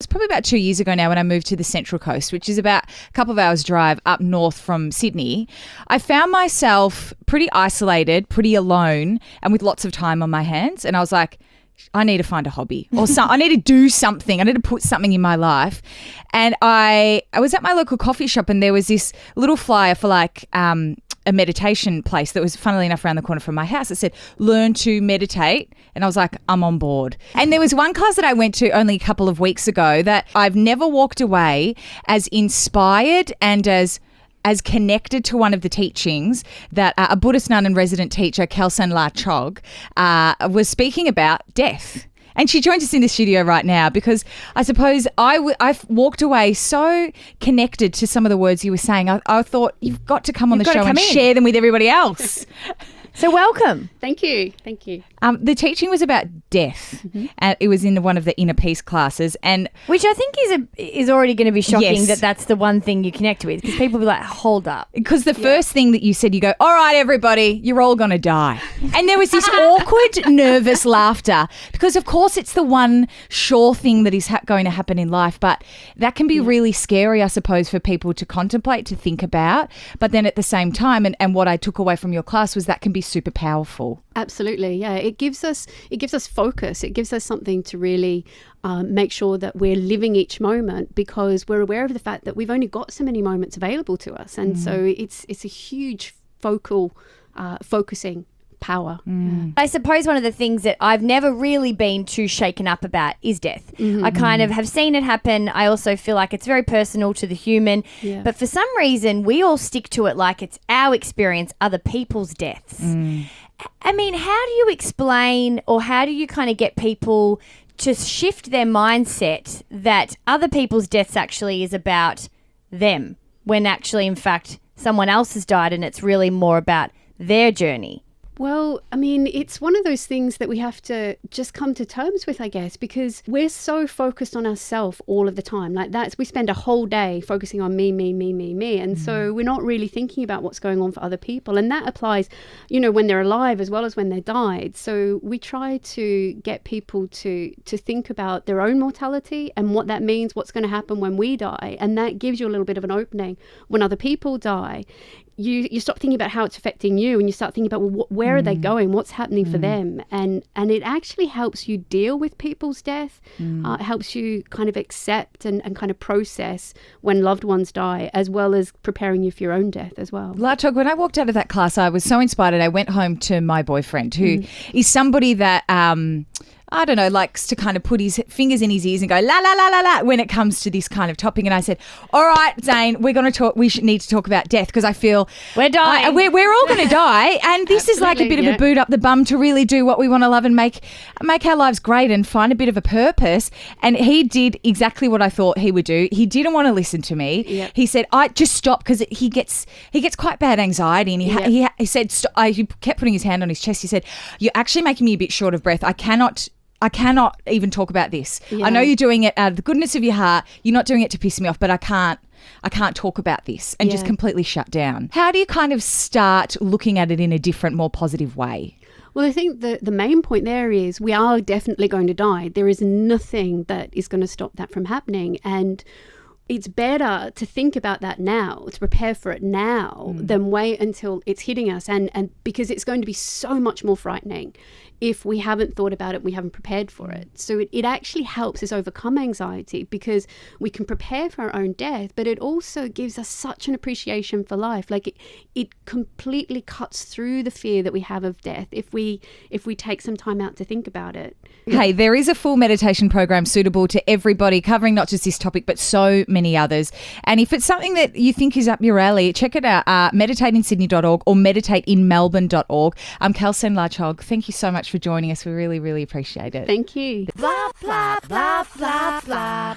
It's probably about 2 years ago now when I moved to the Central Coast, which is about a couple of hours drive up north from Sydney. I found myself pretty isolated, pretty alone, and with lots of time on my hands. And I was like, I need to find a hobby or I need to do something. I need to put something in my life. And I was at my local coffee shop and there was this little flyer for a meditation place that was funnily enough around the corner from my house. It said, learn to meditate. And I was like, I'm on board. And there was one class that I went to only a couple of weeks ago that I've never walked away as inspired and as connected to one of the teachings that a Buddhist nun and resident teacher, Kelsang La Chog, was speaking about death. And she joins us in the studio right now because I suppose I've walked away so connected to some of the words you were saying. I thought you've got to come on the show and share them with everybody else. So welcome. Thank you. Thank you. The teaching was about death. Mm-hmm. It was in one of the inner peace classes, and which I think is already going to be shocking that that's the one thing you connect with, because people will be like, hold up. Because the first thing that you said, you go, all right, everybody, you're all going to die. And there was this awkward, nervous laughter because, of course, it's the one sure thing that is going to happen in life, but that can be really scary, I suppose, for people to contemplate, to think about. But then at the same time, and what I took away from your class was that can be super powerful. Absolutely, yeah. It gives us focus. It gives us something to really make sure that we're living each moment, because we're aware of the fact that we've only got so many moments available to us, and so it's a huge focusing power. I suppose one of the things that I've never really been too shaken up about is death. I kind of have seen it happen. I also feel like it's very personal to the human, but for some reason we all stick to it like it's our experience, other people's deaths. I mean, how do you explain, or how do you kind of get people to shift their mindset that other people's deaths actually is about them, when actually, in fact, someone else has died and it's really more about their journey? Well, I mean, it's one of those things that we have to just come to terms with, I guess, because we're so focused on ourselves all of the time. Like we spend a whole day focusing on me. And so we're not really thinking about what's going on for other people. And that applies, when they're alive as well as when they died. So we try to get people to think about their own mortality and what that means, what's going to happen when we die. And that gives you a little bit of an opening. When other people die, you stop thinking about how it's affecting you, and you start thinking about where are they going, what's happening for them, and it actually helps you deal with people's death. It helps you kind of accept and kind of process when loved ones die, as well as preparing you for your own death as well. La Chog, when I walked out of that class, I was so inspired. I went home to my boyfriend, who is somebody that I don't know, likes to kind of put his fingers in his ears and go la la la la la when it comes to this kind of topic. And I said, all right, Zane, we're going to talk. We need to talk about death, because I feel we're dying. We're all going to die, and this is like a bit of a boot up the bum to really do what we want to love and make our lives great and find a bit of a purpose. And he did exactly what I thought he would do. He didn't want to listen to me. Yep. He said, "I just stop," because he gets quite bad anxiety, and he said, he kept putting his hand on his chest. He said, "You're actually making me a bit short of breath. I cannot even talk about this. I know you're doing it out of the goodness of your heart. You're not doing it to piss me off, but I can't talk about this," and just completely shut down. How do you kind of start looking at it in a different, more positive way? Well, I think the main point there is we are definitely going to die. There is nothing that is going to stop that from happening. And it's better to think about that now, to prepare for it now, than wait until it's hitting us. And because it's going to be so much more frightening if we haven't thought about it, we haven't prepared for it. So it actually helps us overcome anxiety, because we can prepare for our own death, but it also gives us such an appreciation for life. Like it completely cuts through the fear that we have of death if we take some time out to think about it. Hey, there is a full meditation program suitable to everybody, covering not just this topic, but so many others. And if it's something that you think is up your alley, check it out, meditateinsydney.org or meditateinmelbourne.org. Kelsang La Chog, thank you so much for joining us. We really, really appreciate it. Thank you. Blah, blah, blah, blah, blah.